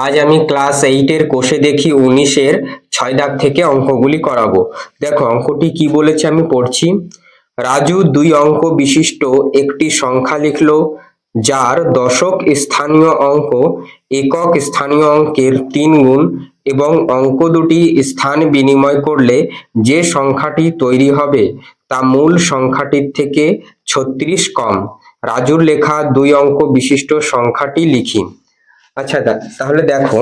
আজ আমি ক্লাস 8 কোষে দেখি 19 6 দাগ থেকে অঙ্কগুলি করাবো। দেখো অঙ্কটি কি বলেছে আমি পড়ছি। রাজু 2 অঙ্ক বিশিষ্ট একটি সংখ্যা লিখলো যার দশক স্থানীয় অঙ্ক একক স্থানীয় অঙ্কের 3 গুণ এবং অঙ্ক দুটি স্থান বিনিময় করলে যে সংখ্যাটি তৈরি হবে তা মূল সংখ্যাটির থেকে 36 কম। রাজুর লেখা 2 অঙ্ক বিশিষ্ট সংখ্যাটি লিখি। আচ্ছা তাহলে দেখো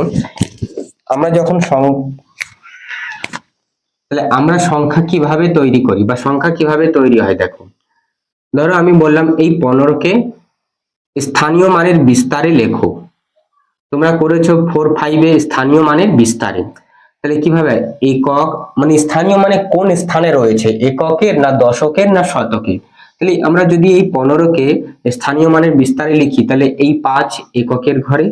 আমরা যখন তাহলে আমরা সংখ্যা কিভাবে তৈরি করি বা সংখ্যা কিভাবে তৈরি হয়। দেখো ধরো আমি বললাম এই 15কে স্থানীয় মানের বিস্তারে লেখো। তোমরা করেছো 4-5 স্থানীয় মানের বিস্তারে। তাহলে কিভাবে একক মানে স্থানীয় মানে কোন স্থানে রয়েছে, এককের না দশকের না শতকের। তাহলে আমরা যদি এই 15কে স্থানীয় মানের বিস্তারে লিখি তাহলে এই 5 এককের ঘরে,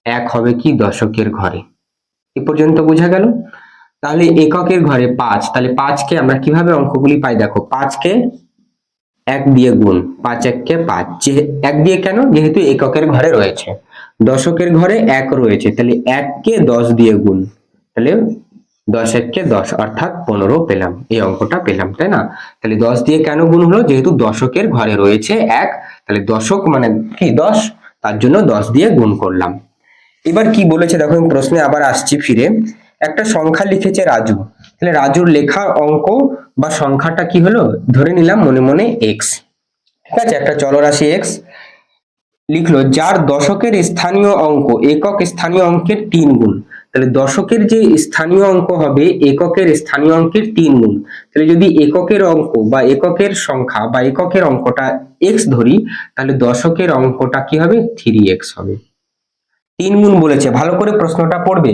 1 হবে কি দশকের ঘরে। এ পর্যন্ত বোঝা গেল। তাহলে এককের ঘরে 5, তাহলে 5কে আমরা কিভাবে অঙ্কগুলি পাই। দেখো 5কে 1 দিয়ে গুণ, 5 1 5, যে 1 দিয়ে কেন, যেহেতু এককের ঘরে রয়েছে। দশকের ঘরে 1 রয়েছে, তাহলে 1কে 10 দিয়ে গুণ, তাহলে 10 1 10 অর্থাৎ 15 পেলাম। এই অঙ্কটা পেলাম, তাই না। তাহলে 10 দিয়ে কেন গুণ হলো, যেহেতু দশকের ঘরে রয়েছে 1, তাহলে দশক মানে কি 10, তার জন্য 10 দিয়ে গুণ করলাম। এবার কি বলেছে দেখো, আমি প্রশ্নে আবার আসছি ফিরে। একটা সংখ্যা লিখেছে রাজু, তাহলে রাজুর লেখা অঙ্ক বা সংখ্যাটা কি হলো, ধরে নিলাম মনে মনে x। ঠিক আছে, একটা চলরাশি x লিখলো যার দশকের স্থানীয় অঙ্ক একক স্থানীয় অঙ্কের 3 গুণ। তাহলে দশকের যে স্থানীয় অঙ্ক হবে এককের স্থানীয় অঙ্কের 3 গুণ। তাহলে যদি এককের অঙ্ক বা এককের সংখ্যা বা এককের অঙ্কটা x ধরি, তাহলে দশকের অঙ্কটা কি হবে 3x হবে। 3 গুণ বলেছে, ভালো করে প্রশ্নটা পড়বে।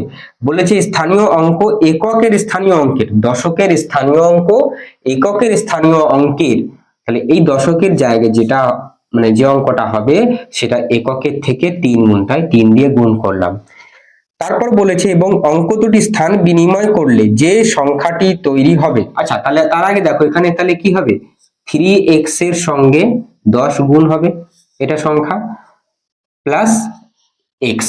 বলেছে স্থানীয় অঙ্ক এককের স্থানীয় অঙ্কের, দশকের স্থানীয় অঙ্ক এককের স্থানীয় অঙ্কের। তাহলে এই দশকের জায়গায় যেটা মানে যে অঙ্কটা হবে সেটা এককের থেকে 3 গুণ, তাই 3 দিয়ে গুণ করলাম। তারপর বলেছে এবং অঙ্ক দুটি স্থান বিনিময় করলে যে সংখ্যাটি তৈরি হবে। আচ্ছা তাহলে তার আগে দেখো এখানে তাহলে কি হবে, 3x এর সঙ্গে 10 গুণ হবে, এটা সংখ্যা প্লাস x,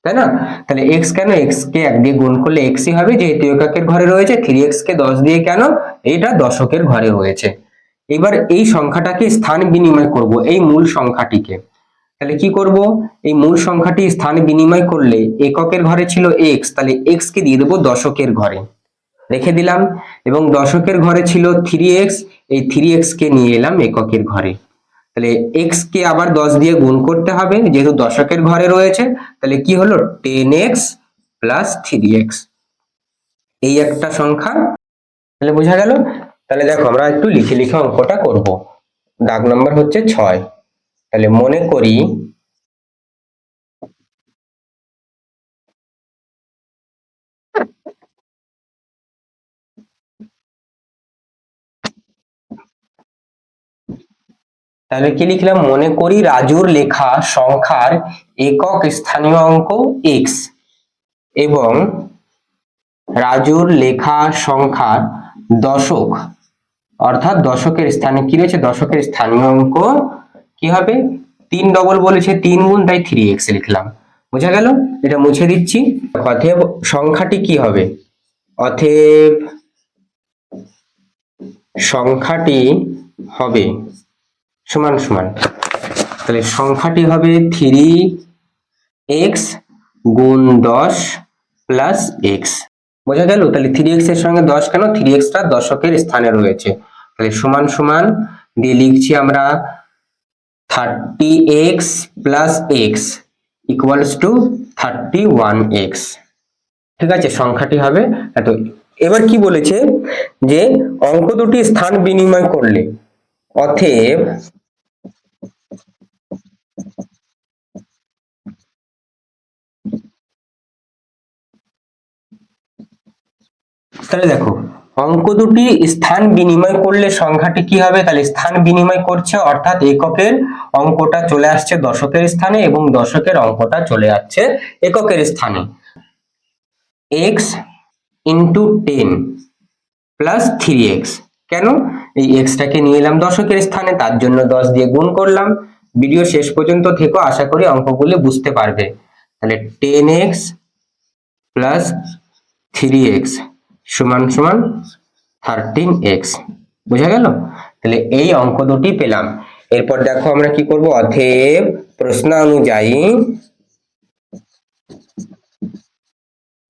তাই না। তাহলে x কেন, x কে 1 দিয়ে গুণ করলে x ই হবে, যেহেতু এককের ঘরে রয়েছে। 3x কে 10 দিয়ে কেন, এটা দশকের ঘরে রয়েছে। এবার এই সংখ্যাটাকে স্থান বিনিময় করব এই মূল সংখ্যাটিকে। তাহলে কি করব, এই মূল সংখ্যাটি স্থান বিনিময় করলে এককের ঘরে ছিল x, তাহলে x কে দিয়ে দেবো দশকের ঘরে, রেখে দিলাম। এবং দশকের ঘরে ছিল 3x, এই 3x কে নিয়ে এলাম এককের ঘরে। তাহলে x কে আবার 10 দিয়ে গুণ করতে হবে, যেহেতু দশকের ঘরে রয়েছে। তাহলে কি হলো 10x প্লাস 3x, এই একটা সংখ্যা। তাহলে বোঝা গেল। তাহলে দেখো আমরা একটু লিখে লিখে অঙ্কটা করব। দাগ নম্বর হচ্ছে 6। তাহলে মনে করি তাহলে কি লিখলাম, মনে করি রাজুর লেখা সংখ্যার একক স্থানীয় অঙ্ক x এবং রাজুর লেখা সংখ্যার দশক অর্থাৎ দশকের স্থানে কি রয়েছে, দশকের স্থানীয় অঙ্ক কি হবে 3 ডবল বলেছে 3 গুণ, তাই 3x লিখলাম। বোঝা গেল। এটা মুছে দিচ্ছি। অতএব সংখ্যাটি কি হবে, অতএব সংখ্যাটি হবে সমান সমান, তাহলে সংখ্যাটি হবে 3x গুণ 10 প্লাস x। বোঝা গেল। তাহলে 3x এর সঙ্গে 10 কেন, 3x টা দশকের স্থানে রয়েছে। তাহলে সমান সমান দিয়ে লিখছি আমরা 30x plus x equals to 31x। ঠিক আছে, সংখ্যাটি হবে এত। এবার কি বলেছে যে অঙ্ক দুটি স্থান বিনিময় করলে, অতএব তাহলে দেখো অঙ্ক দুটি স্থান বিনিময় করলে সংখ্যাটি কি হবে, তাহলে স্থান বিনিময় করছে অর্থাৎ এককের অঙ্কটা চলে আসছে দশকের স্থানে এবং দশকের অঙ্কটা চলে যাচ্ছে এককের স্থানে। x ইন্টু 10 প্লাস 3x, কেন, এই x টাকে নিয়ে এলাম দশকের স্থানে, তার জন্য 10 দিয়ে গুণ করলাম। ভিডিও শেষ পর্যন্ত থেকো, আশা করি অঙ্কগুলো বুঝতে পারবে। তাহলে 10x প্লাস 3x সমান সমান 13x। বুঝা গেল? তাহলে এই অঙ্ক দুটি পেলাম। এরপর দেখো আমরা কি করব, অতএব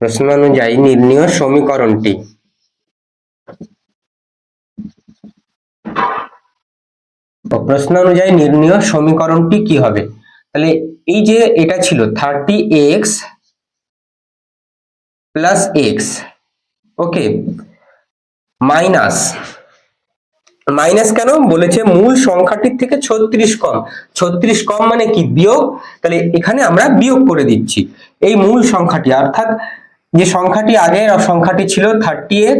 প্রশ্নানুযায়ী নির্ণীয় সমীকরণটি। প্রশ্নানুযায়ী নির্ণীয় সমীকরণটি কি হবে? তাহলে এই যে এটা ছিল 30x প্লাস x, ওকে, মাইনাস মাইনাস কেন বলেছে? মূল সংখ্যাটির থেকে 36 কম। 36 কম মানে কি? বিয়োগ। তাহলে এখানে আমরা বিয়োগ করে দিচ্ছি এই মূল সংখ্যাটি, অর্থাৎ যে সংখ্যাটি আগের সংখ্যাটি ছিল 30x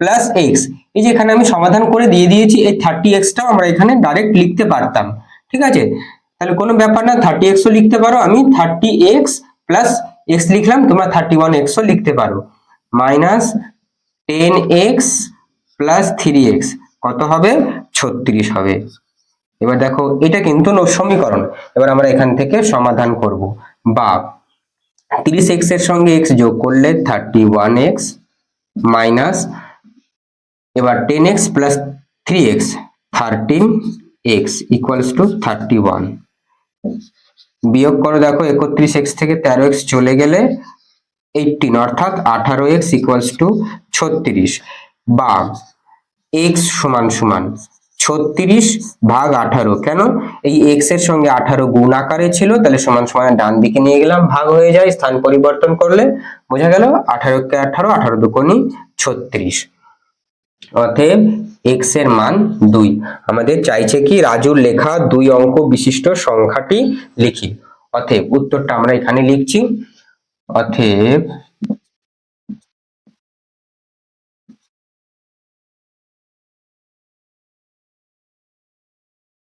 প্লাস x, এই যে এখানে আমি সমাধান করে দিয়ে দিয়েছি। এই 30x টাও আমরা এখানে ডাইরেক্ট লিখতে পারতাম, ঠিক আছে? তাহলে কোনো ব্যাপার না, 30x ও লিখতে পারো, আমি 30x প্লাস x লিখলাম, তোমরা 31x ও লিখতে পারো। মাইনাস 10x প্লাস 3x কত হবে? 36 হবে। এবার দেখো এটা কিন্তু সমীকরণ। এবার আমরা এখান থেকে সমাধান করব। বা 30x এর সঙ্গে x যোগ করলে 31x মাইনাস, এবার 10x plus 3x 13x equals to 31। বিয়োগ করো, দেখো 31x থেকে 13x চলে গেলে 18, অর্থাৎ 18x ইকুয়ালস টু 36। বা x সমান সমান 36 ভাগ 18। কেন? এই x এর সঙ্গে 18 গুণ আকারে ছিল, তাহলে সমান সমান ডান দিকে নিয়ে গেলাম, ভাগ হয়ে যায় স্থান পরিবর্তন করলে। বোঝা গেল? 18 কে 18, 18 দুগুণে 36। অতএব x এর মান 2। আমাদের চাইছে কি? রাজুর লেখা 2 অঙ্ক বিশিষ্ট সংখ্যাটি লিখি। অতএব উত্তরটা আমরা এখানে লিখছি। অতএব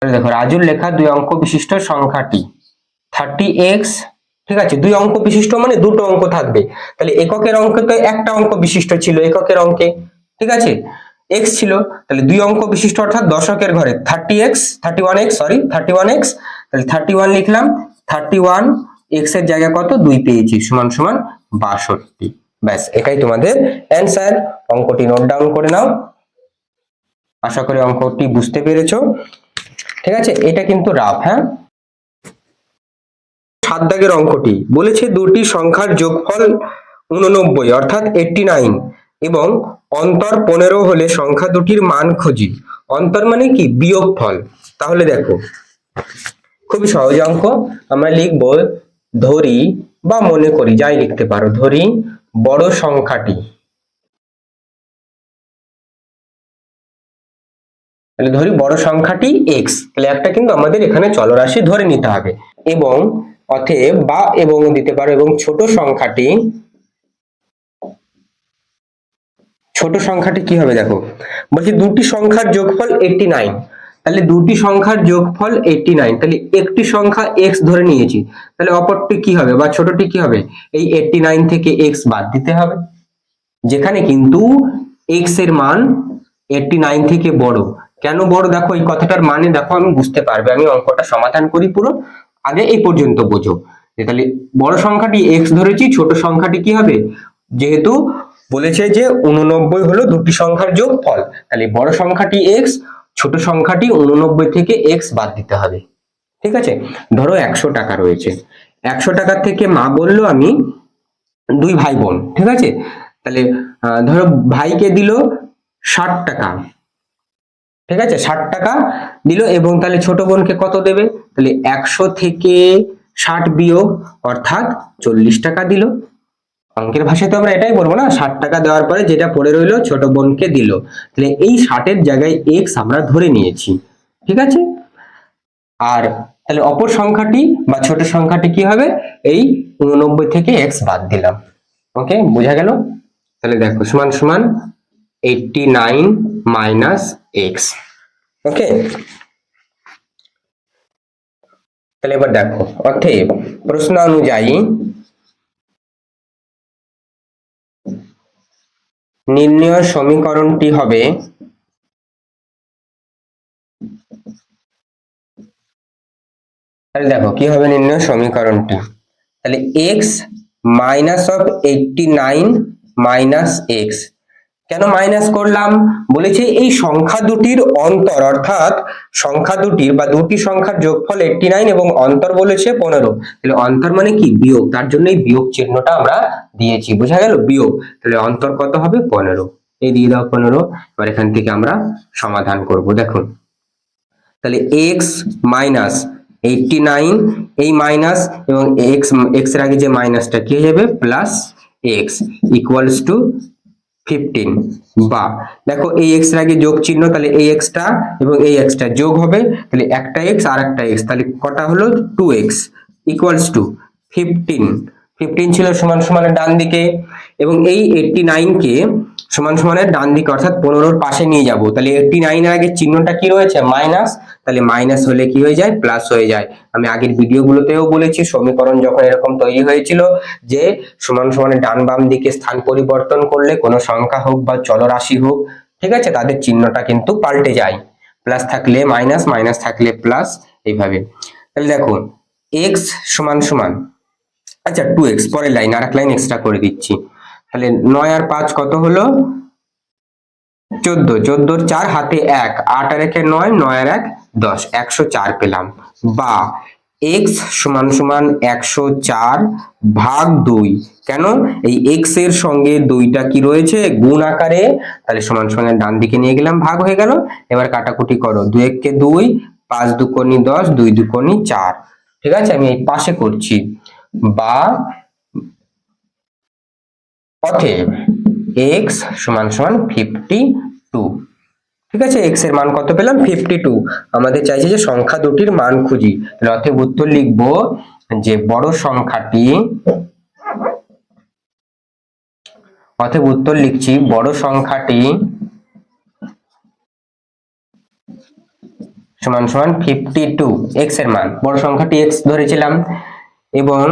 দেখো রাজুর লেখা 2 অঙ্ক বিশিষ্ট সংখ্যাটি 30x, ঠিক আছে? 2 অঙ্ক বিশিষ্ট মানে দুটো অঙ্ক থাকবে। তাহলে এককের অঙ্কে তো একটা অঙ্ক বিশিষ্ট ছিল এককের অঙ্কে, ঠিক আছে? x ছিল, তাহলে 2 অঙ্ক বিশিষ্ট অর্থাৎ দশকের ঘরে 31x, সরি 31x, তাহলে 31 লিখলাম। 31 x এর জায়গায় কত? 2 পেয়েছি, সমান সমান 62। ব্যাস, এটাই তোমাদের অ্যানসার। অঙ্কটি নোট ডাউন করে নাও। আশা করি অঙ্কটি বুঝতে পেরেছো, ঠিক আছে? এটা কিন্তু রাফ, হ্যাঁ। 7 দাগের অঙ্কটি বলেছে দুটি সংখ্যার যোগফল 89 অর্থাৎ 89 এবং অন্তর 15 হলে সংখ্যা দুটির মান খুঁজি। অন্তর মানে কি? বিয়োগফল। তাহলে দেখো খুবই সহজ অঙ্ক। আমরা লিখব, ধরি বা মনে করি, যাই লিখতে পারো, ধরি বড় সংখ্যাটি, তাহলে ধরি বড় সংখ্যাটি x, তাহলে একটা কিন্তু আমাদের এখানে চলরাশি ধরে নিতে হবে। এবং অতএব বা এবং দিতে পারো, এবং ছোট সংখ্যাটি কি হবে? দেখো বলছি দুটি সংখ্যার যোগফল 89, তাহলে দুটি সংখ্যার যোগফল 89, তাহলে একটি সংখ্যা x ধরে নিয়েছি, তাহলে অপরটি কি হবে বা ছোটটি কি হবে? এই 89 থেকে x বাদ দিতে হবে, যেখানে কিন্তু x এর মান 89 থেকে বড়। কেন বড়? দেখো এই কথাটার মানে দেখো আমি বুঝতে পারবে, আমি অঙ্কটা সমাধান করি পুরো, আগে এই পর্যন্ত বোঝো। তাহলে বড় সংখ্যাটি x ধরেছি, ছোট সংখ্যাটি কি হবে? যেহেতু বলেছে যে 89 হলো দুটি সংখ্যার যোগফল, তাহলে বড় সংখ্যাটি x, ছোট সংখ্যাটি 89 থেকে x বাদ দিতে হবে, ঠিক আছে? ধরো 100 টাকা রয়েছে, 100 টাকার থেকে মা বললো আমি 2 ভাই বোন, ঠিক আছে? তাহলে ধরো ভাইকে দিল 60 টাকা, ঠিক আছে? 60 টাকা দিল, এবং তাহলে ছোট বোনকে কত দেবে? তাহলে 100 থেকে 60 বিয়োগ, অর্থাৎ 40 টাকা দিল। অঙ্কের ভাষায় তো আমরা এটাই বলবো না, 60 টাকা দেওয়ার পরে যেটা পড়ে রইলো ছোট বোনকে দিল, তাহলে এই 60 এর জায়গায় x আমরা ধরে নিয়েছি, ঠিক আছে? আর তাহলে অপর সংখ্যাটি বা ছোট সংখ্যাটি কি হবে? এই 89 থেকে x বাদ দিলাম। ওকে, বোঝা গেল? তাহলে দেখো সমান সমান 89 মাইনাস x। ওকে, তাহলে এবার দেখো, অতএব প্রশ্ন অনুযায়ী নির্ণয় সমীকরণটি হবে, তাহলে দেখো কি হবে নির্ণয় সমীকরণটি। তাহলে x minus of 89 minus x. কেন মাইনাস করলাম? বলেছে এই সংখ্যা দুটির অন্তর, অর্থাৎ সংখ্যা দুটির বা দুটি সংখ্যার যোগফল 89 এবং অন্তর বলেছে 15। তাহলে অন্তর মানে কি? বিয়োগ, তার জন্য এই বিয়োগ চিহ্নটা আমরা দিয়েছি, বোঝা গেল? বিয়োগ। তাহলে অন্তর কত হবে? 15। এই দিয়ে দাও 15। এবার এখান থেকে আমরা সমাধান করব। দেখুন, তাহলে এক্স মাইনাস 89, এই মাইনাস এবং এক্স এর আগে যে মাইনাসটা কি হয়ে যাবে? Plus x equals to 15। বা দেখো এই এক্স এর আগে যোগ চিহ্ন, তাহলে এই এক্সটা এবং এই এক্সটা যোগ হবে, তাহলে একটা এক্স আর একটা এক্স, তাহলে কটা হলো? 2x equals to 15। 15 ছিল সমান সমানের ডান দিকে, এবং এই 89 কে সমান সমানের ডান দিকে অর্থাৎ 15 পাশে নিয়ে যাব। তাহলে 89 এর আগে চিহ্নটা কি রয়েছে? মাইনাস। তাহলে মাইনাস হলে কি হয়ে যায়? প্লাস হয়ে যায়। আমি আগের ভিডিওগুলোতেও বলেছি, সমীকরণ যখন এরকম তৈরি হয়েছিল যে সমান সমানের ডান বাম দিকে স্থান পরিবর্তন করলে কোনো সংখ্যা হোক বা চলরাশি হোক, ঠিক আছে, তাদের চিহ্নটা কিন্তু পাল্টে যায়। প্লাস থাকলে মাইনাস, মাইনাস থাকলে প্লাস, এইভাবে। তাহলে দেখো x সমান সমান, আচ্ছা 2x, পরের লাইন আর এক লাইন এক্সট্রা করে দিচ্ছি। তাহলে 9 আর 5 কত হলো? 14। 14 4 হাতে 1, 8 আর 1 9, 9 আর 1 10, 104 পেলাম। বা x সমান সমান 104 ভাগ 2। কেন? এই x এর সঙ্গে 2টা কি রয়েছে? গুণ আকারে, তাহলে সমান সমান ডান দিকে নিয়ে গেলাম, ভাগ হয়ে গেল। এবার কাটাকুটি করো, 2 1 কে 2, 5 2 কোনি 10, 2 2 কোনি 4। ঠিক আছে, আমি এই পাশে করছি। বা অতএব x সমান সমান 52। ঠিক আছে, x এর মান কত পেলাম? 52। আমাদের চাইছে যে সংখ্যা দুটির মান খুঁজি। তাহলে অতএব উত্তর লিখব যে বড় সংখ্যাটি, অতএব উত্তর লিখছি বড় সংখ্যাটি সমান সমান 52, x এর মান, বড় সংখ্যাটি x ধরেছিলাম, এবং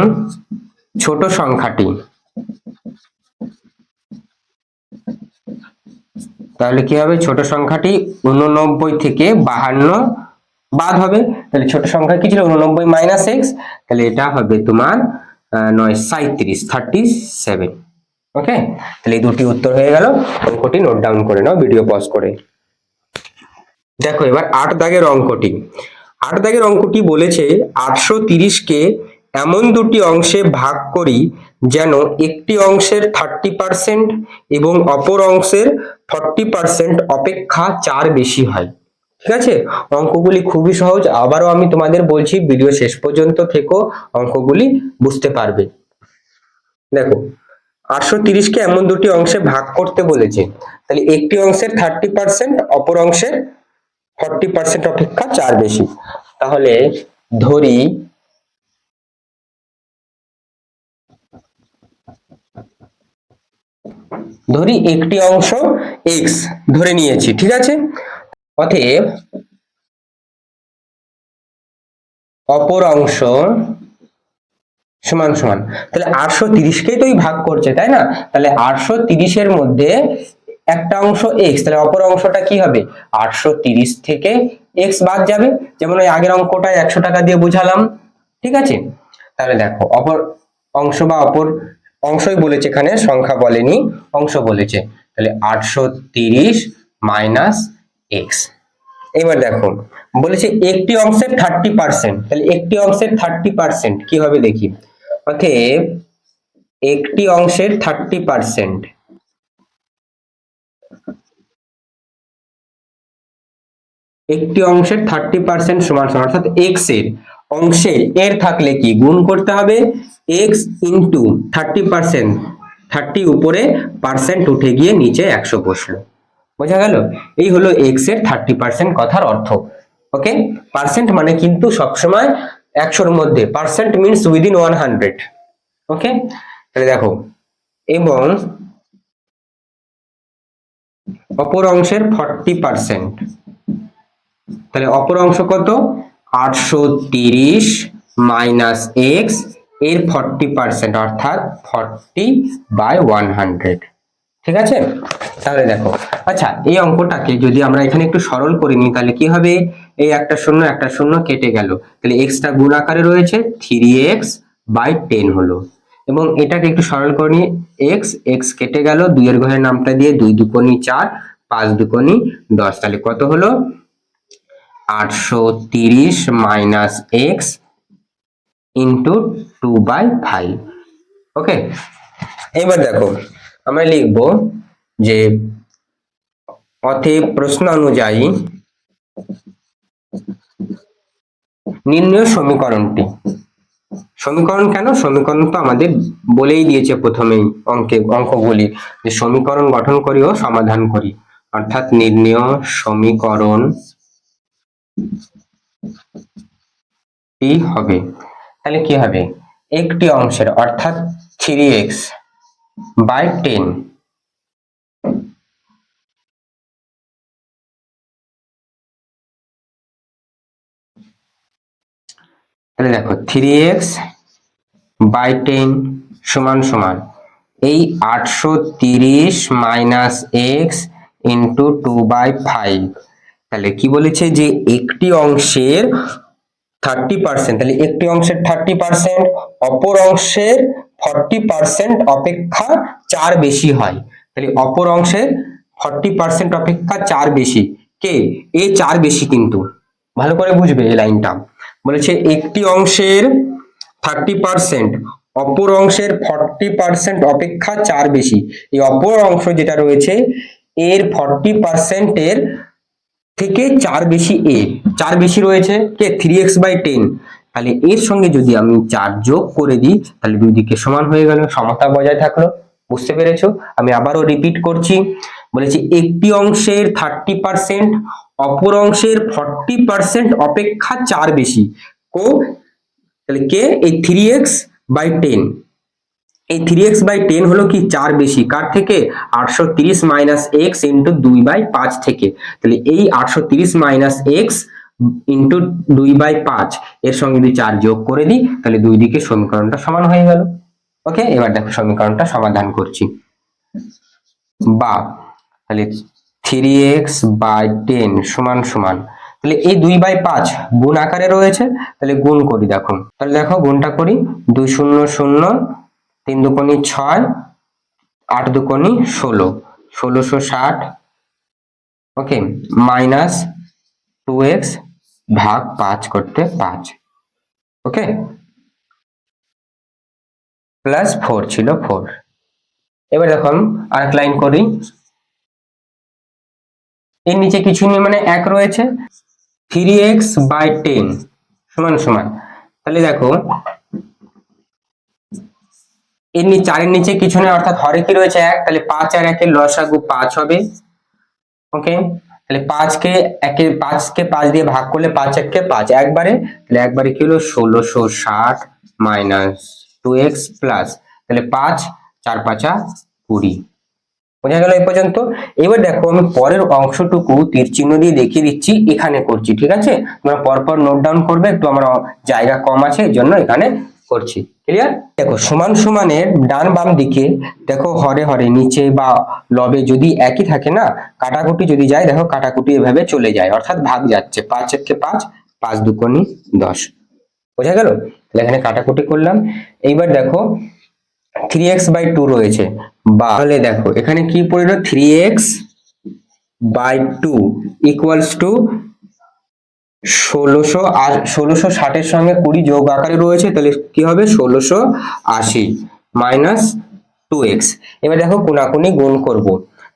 ছোট সংখ্যাটি, তাহলে কি হবে? ছোট সংখ্যাটি 89 থেকে 52 বাদ হবে। তাহলে ছোট সংখ্যা কি ছিল? 89 মাইনাস এক্স। তাহলে এটা হবে তোমার 9 37, 37। ওকে, তাহলে এই দুটি উত্তর হয়ে গেল। অঙ্কটি নোট ডাউন করে নাও ভিডিও পজ করে। দেখো এবার 8 দাগের অঙ্কটি। 8 দাগের অঙ্কটি বলেছে 830 কে এমন দুটি অংশে ভাগ করি যেন একটি অংশের 30% এবং অপর অংশের 40% অপেক্ষা 4 বেশি হয়। ঠিক আছে, অঙ্কগুলি খুবই সহজ। আবারও আমি তোমাদের বলছি, ভিডিও শেষ পর্যন্ত থেকো, অঙ্কগুলি বুঝতে পারবে। দেখো 830 কে এমন দুটি অংশে ভাগ করতে বলেছে, তাহলে একটি অংশের 30%, অপর অংশের 40% অপেক্ষা 4 বেশি। তাহলে ধরি একটি অংশ x ধরে নিয়েছি, ঠিক আছে। অতএব অপর অংশ সমান সমান, তাহলে 830 কেই তো ভাগ করছে, তাই না? তাহলে 830 এর মধ্যে একটা অংশ x, তাহলে অপর অংশটা কি হবে? 830 থেকে x বাদ যাবে, যেমন ওই আগের অঙ্কটা 100 টাকা দিয়ে বুঝালাম। ঠিক আছে, তাহলে দেখো অপর অংশ বা অপর অংশই বলেছে, এখানে সংখ্যা বলেনি, অংশ বলেছে। তাহলে 830 মাইনাস x। এবার দেখো বলেছে একটি অংশের 30%, তাহলে একটি অংশের 30% কি হবে দেখি। অতএব একটি অংশের 30%, একটি অংশের 30% সমান সমান, অর্থাৎ x এর অংশে এর থাকলে কি গুণ করতে হবে? x ইন্টু 30%, 30 উপরে পার্সেন্ট উঠে গিয়ে নিচে 100 বসলো। বোঝা গেল? এই হলো x এর 30% কথার অর্থ। ওকে, পার্সেন্ট মানে কিন্তু সবসময় 100 এর মধ্যে, পার্সেন্ট মিন্স উইদিন 100। ওকে, তাহলে দেখো, এবং অপর অংশের 40%, তাহলে অপর অংশ কত? 830 মাইনাস এক্স, এর 40% অর্থাৎ 40/100। ঠিক আছে, তাহলে দেখো, আচ্ছা এই অঙ্কটাকে যদি আমরা এখানে একটু সরল করে নিই, তাহলে কি হবে? এই একটা শূন্য একটা শূন্য কেটে গেল, তাহলে এক্সটা গুণ আকারে রয়েছে 3x বাই 10 হলো। এবং এটাকে একটু সরল করে নিয়ে এক্স এক্স কেটে গেল, 2 এর ঘরের নামটা দিয়ে 2 দুকোনি 4, 5 দুকোনি 10, তাহলে কত হলো 830 মাইনাস এক্স ইন্টু 2/5। ওকে, এবার দেখো আমরা লিখব যে অতএব প্রশ্ন অনুযায়ী নির্ণয় সমীকরণটি, সমীকরণ কেন, সমীকরণ তো আমাদের বলেই দিয়েছে প্রথমেই অঙ্কগুলি যে সমীকরণ গঠন করি ও সমাধান করি, অর্থাৎ নির্ণয় সমীকরণ টি হবে, তাহলে কি হবে একটি অংশের অর্থাৎ 3x বাই 10 তাহলে দেখো 3x বাই 10 সমান সমান এই 830 মাইনাস এক্স ইন্টু 2/5। তাহলে কি বলেছে যে একটি অংশের 30%, তাহলে একটি অংশের 30% অপর অংশের 40% অপেক্ষা 4 বেশি হয়। তাহলে অপর অংশের 40% অপেক্ষা 4 বেশি, কে এ 4 বেশি, কিন্তু ভালো করে বুঝবে এই লাইনটা। বলেছে একটি অংশের 30% অপর অংশের 40% অপেক্ষা 4 বেশি, এই অপর অংশ যেটা রয়েছে এর 40% এর থেকে 4 বেশি, এ 4 বেশি রয়েছে কে 3x বাই 10, তাহলে এর সঙ্গে যদি আমি 4 যোগ করে দিই তাহলে দুই দিকে সমান হয়ে গেল, সমতা বজায় থাকলো। বুঝতে পেরেছো? আমি আবারও রিপিট করছি, বলেছি একটি অংশের 30% অপর অংশের 40% অপেক্ষা 4 বেশি, কো তাহলে কে এই 3x বাই 10, এই 3x বাই 10 হলো কি 4 বেশি কার থেকে 830 মাইনাস এক্স ইন্টু 2/5 থেকে, তাহলে এই 830 মাইনাস এক্স ইন্টু 2/5 এর সঙ্গে যদি 4 যোগ করে দিই তাহলে দুই দিকে সমীকরণটা সমান হয়ে গেল। ওকে, এবার দেখো সমীকরণটা সমাধান করছি। বা তাহলে 3x বাই 10 সমান সমান, তাহলে এই 2/5 গুণ আকারে রয়েছে, তাহলে গুণ করি। দেখো তাহলে দেখো গুণটা করি, 2 0 0, 3 দুকোনি 6, 8 দুকোনি 16, 1660, ওকে, মাইনাস 2x ভাগ 5 করতে 5, ওকে, প্লাস 4 ছিল 4। এবার দেখো আমি আরেক লাইন করি, এর নিচে কিছু নেই মানে 1 রয়েছে, 3x বাই 10 সমান সমান, তাহলে দেখো এর নিচে 4 এর নিচে কিছু নেই অর্থাৎ হরে কি রয়েছে 1, তাহলে 5 আর 1 এর লসাগু 5 হবে। ওকে, তাহলে 5 কে 5 দিয়ে ভাগ করলে 5 1 কে 5 একবারে, তাহলে একবারে কি হলো 1660 মাইনাস 2x প্লাস, তাহলে 5 4 5 20। বোঝা গেল এই পর্যন্ত? এবার দেখো আমি পরের অংশটুকু তীর চিহ্ন দিয়ে দেখিয়ে দিচ্ছি, এখানে করছি, ঠিক আছে? তোমরা পরপর নোট ডাউন করবে, একটু আমার জায়গা কম আছে এর জন্য এখানে করছি। ক্লিয়ার? দেখো সমান সমানের ডান বাম দিকে দেখো হরে হরে নিচে বা লবে যদি একই থাকে না, কাটাকুটি যদি যায়, দেখো কাটাকুটি এভাবে চলে যায় অর্থাৎ ভাগ যাচ্ছে, 5 1 কে 5, 5 দুকোনি 10। বোঝা গেল? তাহলে এখানে কাটাকুটি করলাম। এইবার দেখো 3x বাই 2 রয়েছে, বা তাহলে দেখো এখানে কি পড়ল 3x বাই 2 ইকুয়ালস টু 1660 এর সঙ্গে 20 যোগ আকারে রয়েছে, তাহলে কি হবে 1680 মাইনাস 2x। এবার দেখো কোনাকুনি গুণ করব,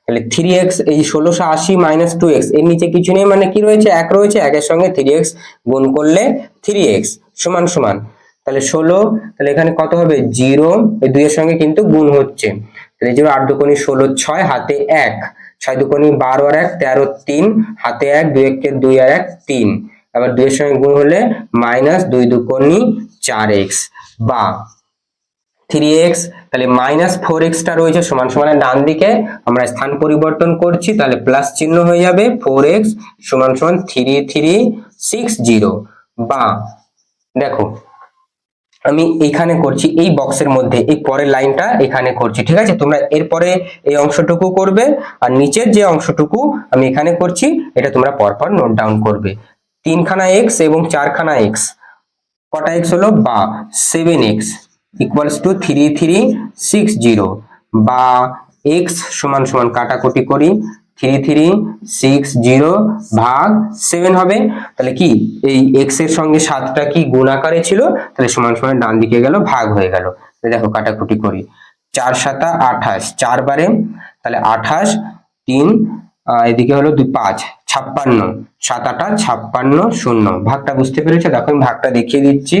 তাহলে 3x এই 1680 মাইনাস 2x এর নিচে কিছু নেই মানে কি রয়েছে 1 রয়েছে, 1 এর সঙ্গে 3x গুণ করলে 3x সমান সমান, তাহলে 16, তাহলে এখানে কত হবে 0, এই 2 এর সঙ্গে কিন্তু গুণ হচ্ছে, তাহলে 0 8 দুকোনি 16, 6 হাতে 1, 6 দুকোনি 12 আর 1 13, 3 হাতে 1, 2 1 কে 2 আর 1 3, আবার 2 এর সঙ্গে গুণ হলে মাইনাস 2 দুকোনি 4x, বা 3x, তাহলে মাইনাস 4x টা রয়েছে সমান সমান ডান দিকে, আমরা স্থান পরিবর্তন করছি, তাহলে প্লাস চিহ্ন হয়ে যাবে 4x সমান সমান 3360। বা দেখো আমি এইখানে করছি এই বক্সের মধ্যে, এই পরের লাইনটা এখানে করছি, ঠিক আছে? তোমরা এরপরে এই অংশটুকু করবে আর নিচের যে অংশটুকু আমি এখানে করছি এটা তোমরা পরপর নোট ডাউন করবে। 3 খানা x এবং 4 খানা x, কটা এক্স হলো, বা 7x ইকুয়ালস টু 3360, বা x সমান সমান কাটাকুটি করি 3360 ভাগ 7 হবে। তাহলে কি এই x এর সঙ্গে 7টা কি গুণ আকারে ছিল, তাহলে সমান সমান ডান দিকে গেল, ভাগ হয়ে গেল। দেখো কাটাকুটি করি, 4 7 28, 4 বারে তাহলে 28, 3 এদিকে হলো 2 5 56, 7 8 56 0। ভাগটা বুঝতে পেরেছো? দেখো আমি ভাগটা দেখিয়ে দিচ্ছি,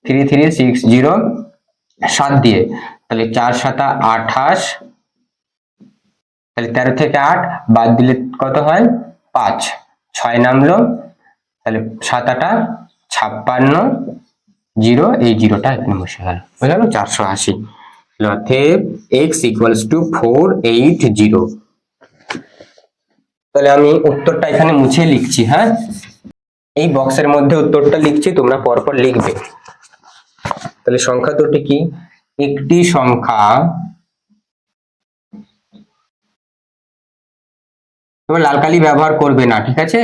3360 7 দিয়ে, তাহলে 4 7 28, তাহলে 13 থেকে 8 বাদ দিলে কত হয় 5, 6 নামলো, তাহলে 7 8 56 0, এই জিরোটা এখানে বসে গেল, বুঝা গেল 480। অতএব x ইকুয়ালস টু 480। তাহলে আমি উত্তরটা এখানে মুছে লিখছি, হ্যাঁ এই বক্সের মধ্যে উত্তরটা লিখছি, তোমরা পরপর লিখবে। তাহলে সংখ্যা দুটি কি, একটি সংখ্যা, তোমরা লাল কালি ব্যবহার করবে না, ঠিক আছে,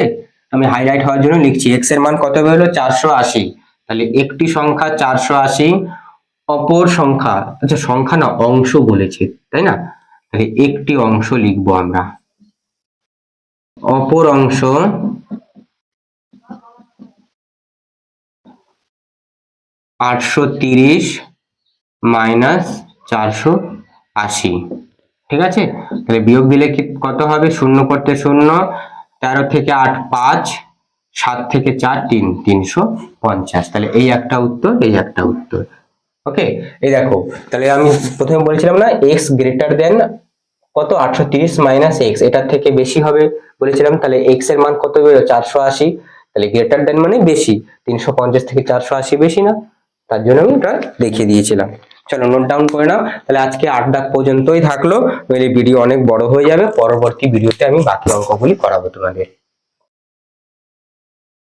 আমি হাইলাইট হওয়ার জন্য লিখছি। x এর মান কত হলো 480, তাহলে একটি সংখ্যা 480, অপর সংখ্যা, আচ্ছা সংখ্যা না অংশ বলেছে তাই না, তাহলে একটি অংশ লিখবো আমরা, অপর অংশ 830 মাইনাস 480, ঠিক আছে। তাহলে বিয়োগ দিলে কত হবে, 0 করতে 0, 13 থেকে 8 5, 7 থেকে 4 3, 350। তাহলে এই একটা উত্তর, এই একটা উত্তর। ওকে, এই দেখো তাহলে আমি প্রথমে বলেছিলাম না x গ্রেটার দেন কত 830 মাইনাস এক্স, এটার থেকে বেশি হবে বলেছিলাম, তাহলে x এর মান কত বেরো 480, তাহলে গ্রেটার দেন মানে বেশি, 350 থেকে 480 বেশি না, তার জন্য আমি এটা দেখিয়ে দিয়েছিলাম। চলো নোট ডাউন করে নাও। তাহলে আজকে 8 দাগ পর্যন্তই থাকলো, নইলে ভিডিও অনেক বড় হয়ে যাবে, পরবর্তী ভিডিওতে আমি বাকি অঙ্কগুলি করাবো তোমাদের।